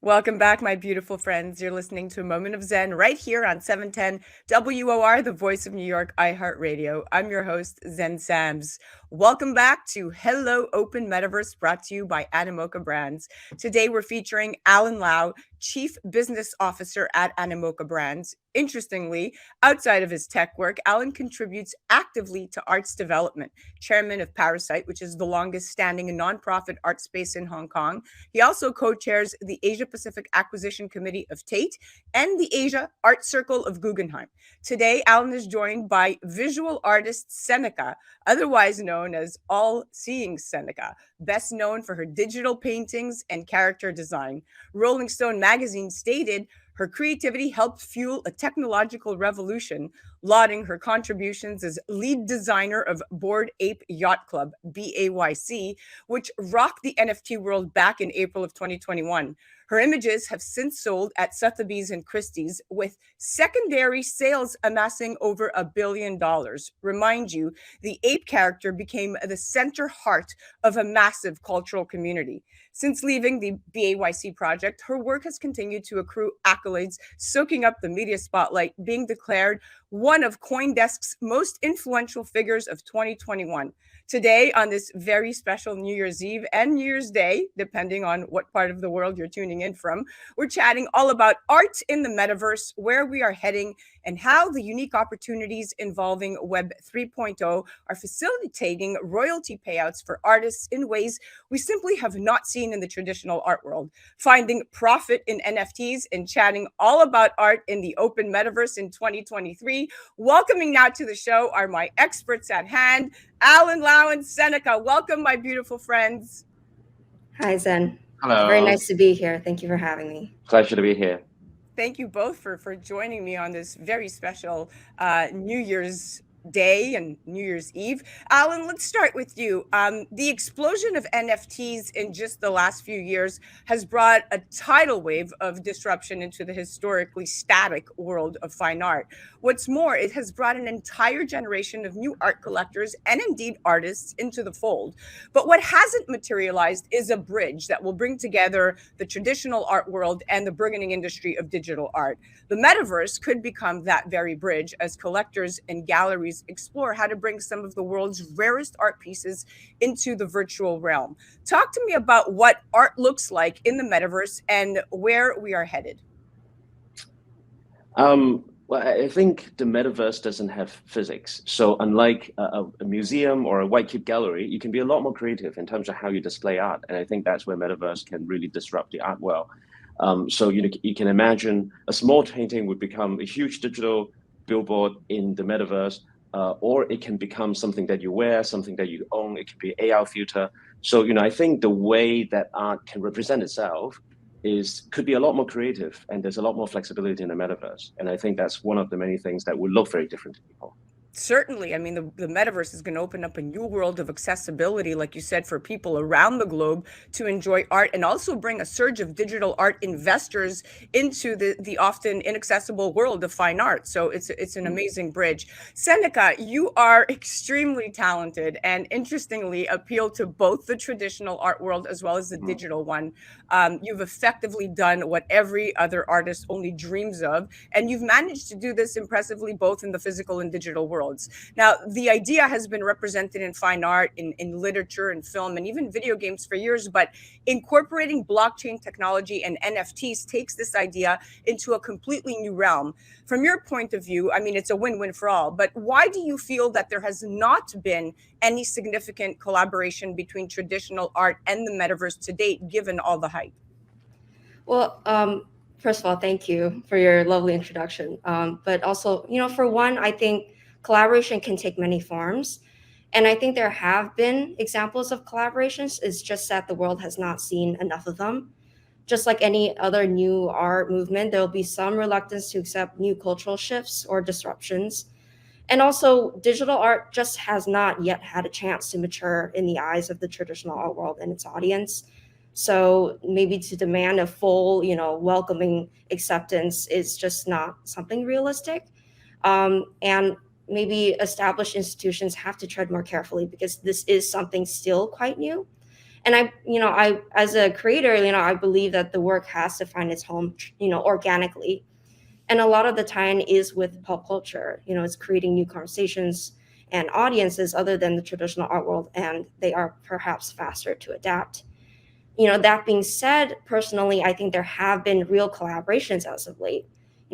Welcome back, my beautiful friends. You're listening to a moment of Zen right here on 710 WOR, the voice of New York, iHeartRadio. I'm your host, Zen Sams. Welcome back to Hello Open Metaverse, brought to you by Animoca Brands. Today, we're featuring Alan Lau, Chief Business Officer at Animoca Brands. Interestingly, outside of his tech work, Alan contributes actively to arts development, chairman of Parasite, which is the longest standing nonprofit art space in Hong Kong. He also co-chairs the Asia Pacific Acquisition Committee of Tate and the Asia Art Circle of Guggenheim. Today, Alan is joined by visual artist Seneca, otherwise known as All Seeing Seneca, best known for her digital paintings and character design. Rolling Stone magazine stated her creativity helped fuel a technological revolution, lauding her contributions as lead designer of Bored Ape Yacht Club, BAYC, which rocked the NFT world back in April of 2021. Her images have since sold at Sotheby's and Christie's, with secondary sales amassing over $1 billion. Remind you, the ape character became the center heart of a massive cultural community. Since leaving the BAYC project, her work has continued to accrue accolades, soaking up the media spotlight, being declared one of CoinDesk's most influential figures of 2021. Today, on this very special New Year's Eve and New Year's Day, depending on what part of the world you're tuning in from, we're chatting all about art in the metaverse, where we are heading, and how the unique opportunities involving Web 3.0 are facilitating royalty payouts for artists in ways we simply have not seen in the traditional art world. Finding profit in NFTs and chatting all about art in the open metaverse in 2023. Welcoming now to the show are my experts at hand, Alan Lau and Seneca. Welcome, my beautiful friends. Hi, Zen. Very Hello. nice to be here. Thank you for having me. Pleasure to be here. Thank you both for joining me on this very special New Year's Day and New Year's Eve. Alan, let's start with you. The explosion of NFTs in just the last few years has brought a tidal wave of disruption into the historically static world of fine art. What's more, it has brought an entire generation of new art collectors and indeed artists into the fold. But what hasn't materialized is a bridge that will bring together the traditional art world and the burgeoning industry of digital art. The metaverse could become that very bridge as collectors and galleries explore how to bring some of the world's rarest art pieces into the virtual realm. Talk to me about what art looks like in the metaverse and where we are headed. Well, I think the metaverse doesn't have physics. So unlike a museum or a white cube gallery, you can be a lot more creative in terms of how you display art. And I think that's where metaverse can really disrupt the art world. So you can imagine a small painting would become a huge digital billboard in the metaverse, or it can become something that you wear, something that you own. It could be AR filter. So I think the way that art can represent itself could be a lot more creative, and there's a lot more flexibility in the metaverse. And I think that's one of the many things that will look very different to people. Certainly. I mean, the metaverse is going to open up a new world of accessibility, like you said, for people around the globe to enjoy art, and also bring a surge of digital art investors into the often inaccessible world of fine art. So it's an amazing bridge. Seneca, you are extremely talented and interestingly appeal to both the traditional art world as well as the digital one. You've effectively done what every other artist only dreams of, and you've managed to do this impressively both in the physical and digital worlds. Now, the idea has been represented in fine art, in literature and film, and even video games for years, but incorporating blockchain technology and NFTs takes this idea into a completely new realm. From your point of view, I mean, it's a win-win for all, but why do you feel that there has not been any significant collaboration between traditional art and the metaverse to date, given all the hype? Well, first of all, thank you for your lovely introduction. But also, for one, I think collaboration can take many forms. And I think there have been examples of collaborations. It's just that the world has not seen enough of them. Just like any other new art movement, there will be some reluctance to accept new cultural shifts or disruptions. And also, digital art just has not yet had a chance to mature in the eyes of the traditional art world and its audience. So maybe to demand a full, welcoming acceptance is just not something realistic. And maybe established institutions have to tread more carefully because this is something still quite new. And I as a creator, I believe that the work has to find its home, organically. And a lot of the time is with pop culture. It's creating new conversations and audiences other than the traditional art world, and they are perhaps faster to adapt. That being said, personally, I think there have been real collaborations as of late.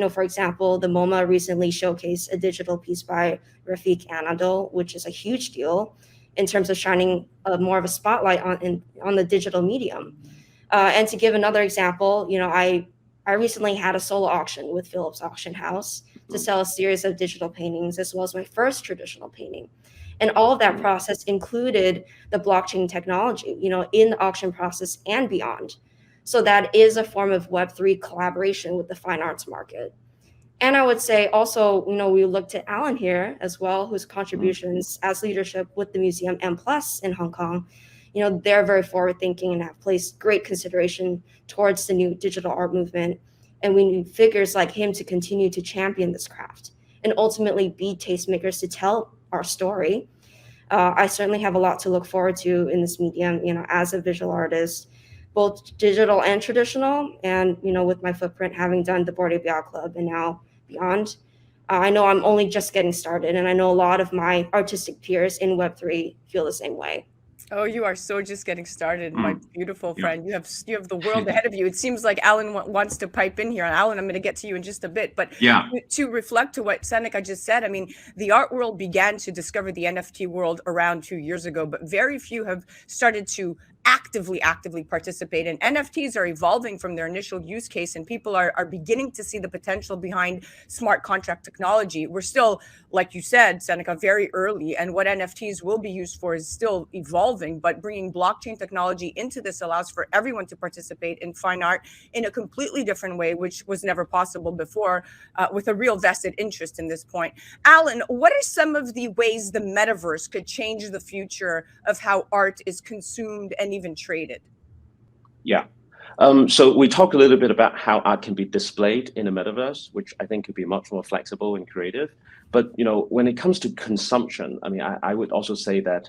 For example, the MoMA recently showcased a digital piece by Rafik Anadol, which is a huge deal in terms of shining more of a spotlight on the digital medium. And to give another example, I recently had a solo auction with Phillips Auction House to sell a series of digital paintings as well as my first traditional painting. And all of that process included the blockchain technology, in the auction process and beyond. So that is a form of Web3 collaboration with the fine arts market. And I would say also, we look to Alan here as well, whose contributions as leadership with the museum M Plus in Hong Kong, they're very forward thinking and have placed great consideration towards the new digital art movement. And we need figures like him to continue to champion this craft and ultimately be tastemakers to tell our story. I certainly have a lot to look forward to in this medium, as a visual artist, both digital and traditional. And, with my footprint having done the Board Yacht Club and now beyond, I know I'm only just getting started. And I know a lot of my artistic peers in Web3 feel the same way. Oh, you are so just getting started, my beautiful friend. You have the world ahead of you. It seems like Alan wants to pipe in here. And Alan, I'm going to get to you in just a bit. But to reflect to what Seneca just said, I mean, the art world began to discover the NFT world around 2 years ago, but very few have started to actively participate. And NFTs are evolving from their initial use case, and people are beginning to see the potential behind smart contract technology. We're still, like you said, Seneca, very early, and what NFTs will be used for is still evolving, but bringing blockchain technology into this allows for everyone to participate in fine art in a completely different way, which was never possible before, with a real vested interest in this point. Alan, what are some of the ways the metaverse could change the future of how art is consumed and even traded? Yeah. So we talked a little bit about how art can be displayed in a metaverse, which I think could be much more flexible and creative. But when it comes to consumption, I mean, I would also say that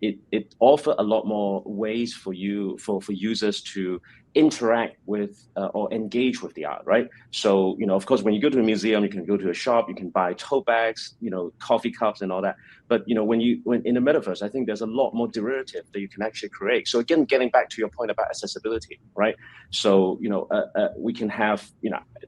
it offers a lot more ways for users to interact with or engage with the art, right? So of course, when you go to a museum, you can go to a shop, you can buy tote bags, coffee cups, and all that. But when in a metaverse, I think there's a lot more derivative that you can actually create. So again, getting back to your point about accessibility, right? So we can have,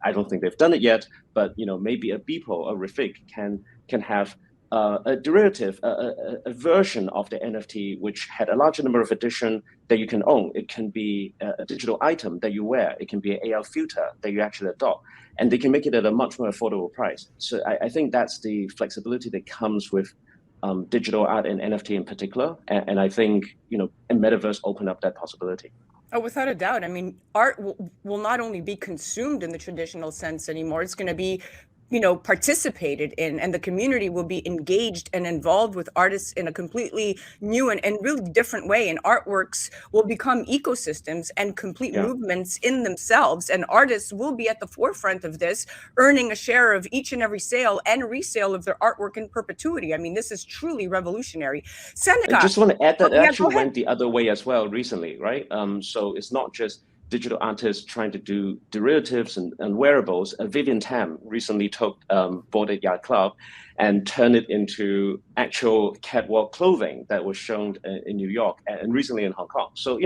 I don't think they've done it yet, but maybe a Beeple, a Rafik can have a derivative, a version of the NFT which had a larger number of edition that you can own. It can be a digital item that you wear. It can be an AR filter that you actually adopt, and they can make it at a much more affordable price. So I think that's the flexibility that comes with digital art and NFT in particular. And I think a metaverse open up that possibility. Oh, without a doubt. I mean, art will not only be consumed in the traditional sense anymore, it's going to be participated in, and the community will be engaged and involved with artists in a completely new and really different way. And artworks will become ecosystems and complete movements in themselves. And artists will be at the forefront of this, earning a share of each and every sale and resale of their artwork in perpetuity. I mean, this is truly revolutionary. Seneca, I just want to add that it actually went the other way as well recently, right? So it's not just digital artists trying to do derivatives and wearables. Vivian Tam recently took Bored Ape Yacht Club and turned it into actual catwalk clothing that was shown in New York and recently in Hong Kong. So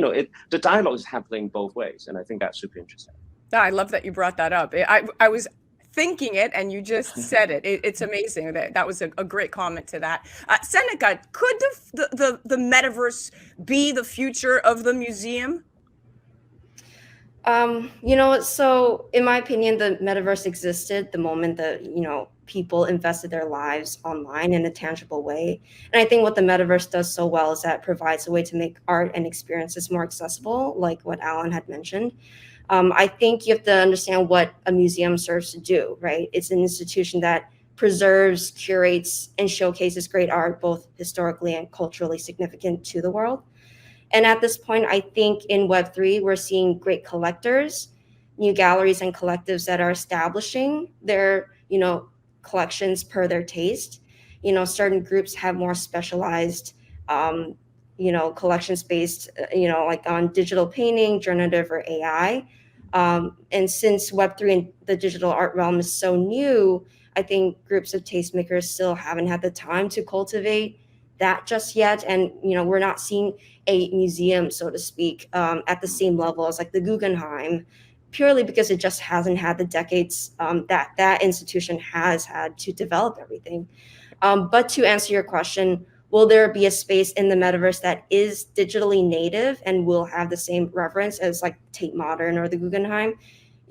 the dialogue is happening both ways, and I think that's super interesting. I love that you brought that up. I was thinking it and you just said it. It's amazing. That was a great comment to that. Seneca, could the metaverse be the future of the museum? So in my opinion, the metaverse existed the moment that, people invested their lives online in a tangible way. And I think what the metaverse does so well is that it provides a way to make art and experiences more accessible, like what Alan had mentioned. I think you have to understand what a museum serves to do, right? It's an institution that preserves, curates, and showcases great art, both historically and culturally significant to the world. And at this point, I think in Web3, we're seeing great collectors, new galleries and collectives that are establishing their, collections per their taste. Certain groups have more specialized collections based, like on digital painting, generative, or AI. And since Web3 and the digital art realm is so new, I think groups of tastemakers still haven't had the time to cultivate that just yet. And, we're not seeing a museum, so to speak, at the same level as like the Guggenheim, purely because it just hasn't had the decades that institution has had to develop everything. But to answer your question, will there be a space in the metaverse that is digitally native and will have the same reverence as like Tate Modern or the Guggenheim?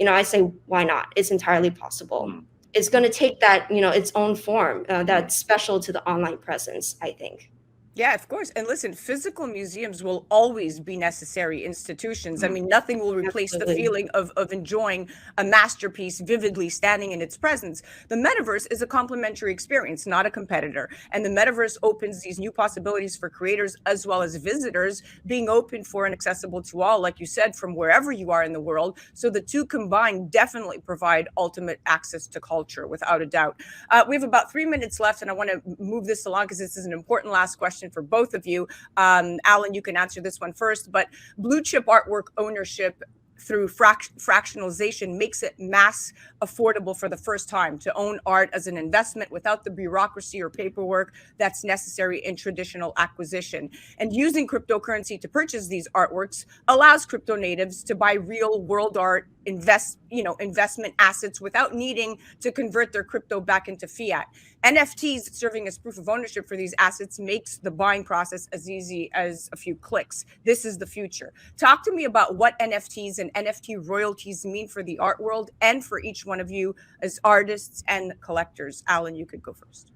I say, why not? It's entirely possible. It's going to take that, its own form that's special to the online presence, I think. Yeah, of course. And listen, physical museums will always be necessary institutions. I mean, nothing will replace the feeling of enjoying a masterpiece vividly standing in its presence. The metaverse is a complementary experience, not a competitor. And the metaverse opens these new possibilities for creators as well as visitors, being open for and accessible to all, like you said, from wherever you are in the world. So the two combined definitely provide ultimate access to culture, without a doubt. We have about 3 minutes left, and I want to move this along because this is an important last question for both of you. Alan, you can answer this one first, but blue chip artwork ownership through fractionalization makes it mass affordable for the first time to own art as an investment without the bureaucracy or paperwork that's necessary in traditional acquisition. And using cryptocurrency to purchase these artworks allows crypto natives to buy real world art, investment assets without needing to convert their crypto back into fiat. NFTs serving as proof of ownership for these assets makes the buying process as easy as a few clicks. This is the future. Talk to me about what NFTs and NFT royalties mean for the art world and for each one of you as artists and collectors. Alan, you could go first.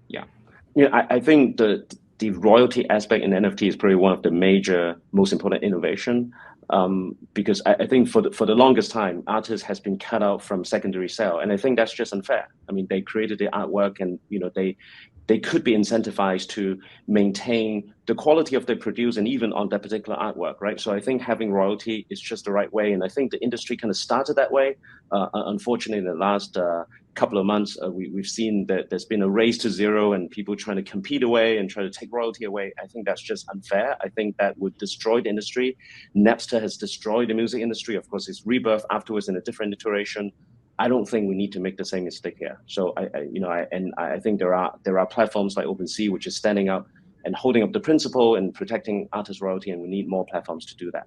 Yeah, I think the royalty aspect in NFT is probably one of the major, most important innovation. Because I think for the longest time, artists has been cut out from secondary sale, and I think that's just unfair. I mean, they created the artwork, and they could be incentivized to maintain the quality of their produce and even on that particular artwork, right? So I think having royalty is just the right way, and I think the industry kind of started that way. Unfortunately, in the last couple of months, we've seen that there's been a race to zero and people trying to compete away and try to take royalty away. I think that's just unfair. I think that would destroy the industry. Napster has destroyed the music industry. Of course, it's rebirth afterwards in a different iteration. I don't think we need to make the same mistake here. So I think there are platforms like OpenSea which is standing up and holding up the principle and protecting artist royalty, and we need more platforms to do that.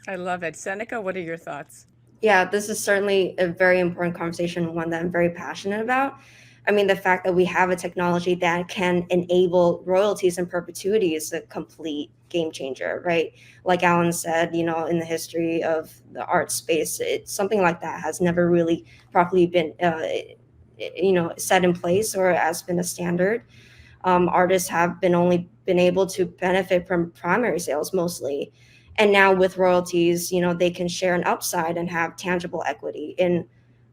I love it. Seneca, what are your thoughts? Yeah, this is certainly a very important conversation, one that I'm very passionate about. I mean, the fact that we have a technology that can enable royalties in perpetuity is a complete game changer, right? Like Alan said, in the history of the art space, it's something like that has never really properly been, set in place or has been a standard. Artists have only been able to benefit from primary sales mostly. And now with royalties, they can share an upside and have tangible equity in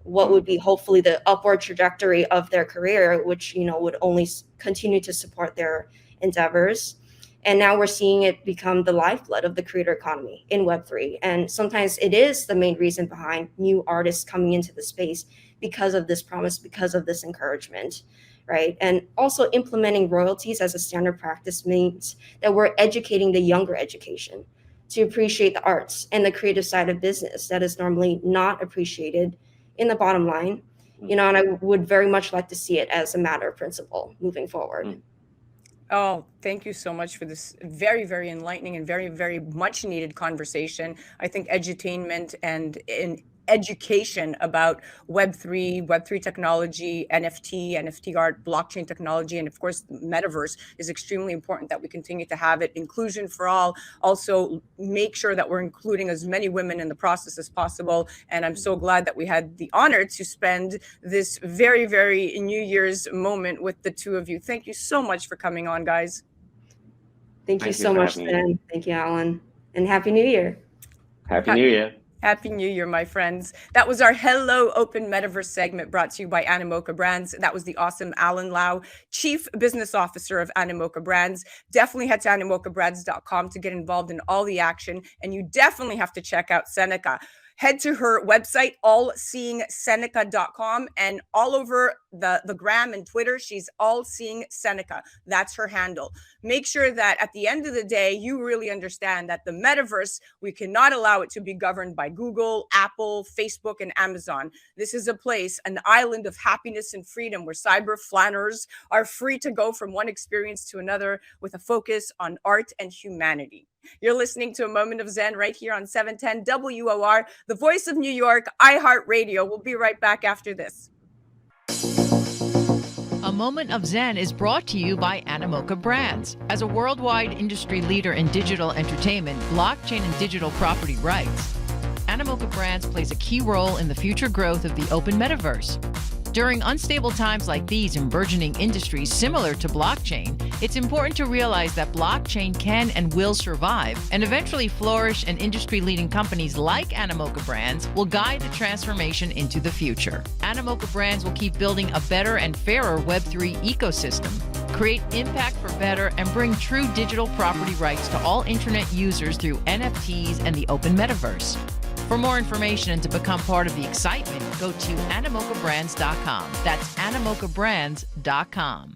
what would be hopefully the upward trajectory of their career, which, would only continue to support their endeavors. And now we're seeing it become the lifeblood of the creator economy in Web3. And sometimes it is the main reason behind new artists coming into the space because of this promise, because of this encouragement, right? And also implementing royalties as a standard practice means that we're educating the younger education to appreciate the arts and the creative side of business that is normally not appreciated in the bottom line, and I would very much like to see it as a matter of principle moving forward. Oh, thank you so much for this very, very enlightening and very, very much needed conversation. I think edutainment and education about Web3 technology, NFT art, blockchain technology, and of course, metaverse is extremely important that we continue to have it. Inclusion for all. Also, make sure that we're including as many women in the process as possible. And I'm so glad that we had the honor to spend this very, very New Year's moment with the two of you. Thank you so much for coming on, guys. Thank you so much, Sam. Thank you, Alan. And Happy New Year. Happy New Year. Happy New Year, my friends. That was our Hello Open Metaverse segment brought to you by Animoca Brands. That was the awesome Alan Lau, Chief Business Officer of Animoca Brands. Definitely head to animocabrands.com to get involved in all the action. And you definitely have to check out Seneca. Head to her website, allseeingseneca.com, and all over the gram and Twitter, she's All Seeing Seneca. That's her handle. Make sure that at the end of the day, you really understand that the metaverse, we cannot allow it to be governed by Google, Apple, Facebook, and Amazon. This is a place, an island of happiness and freedom where cyber flanners are free to go from one experience to another with a focus on art and humanity. You're listening to A Moment of Zen right here on 710 WOR, the voice of New York, iHeartRadio. We'll be right back after this. A Moment of Zen is brought to you by Animoca Brands. As a worldwide industry leader in digital entertainment, blockchain, and digital property rights, Animoca Brands plays a key role in the future growth of the open metaverse. During unstable times like these in burgeoning industries similar to blockchain, it's important to realize that blockchain can and will survive and eventually flourish, and industry-leading companies like Animoca Brands will guide the transformation into the future. Animoca Brands will keep building a better and fairer Web3 ecosystem, create impact for better, and bring true digital property rights to all internet users through NFTs and the open metaverse. For more information and to become part of the excitement, go to animocabrands.com. That's animocabrands.com.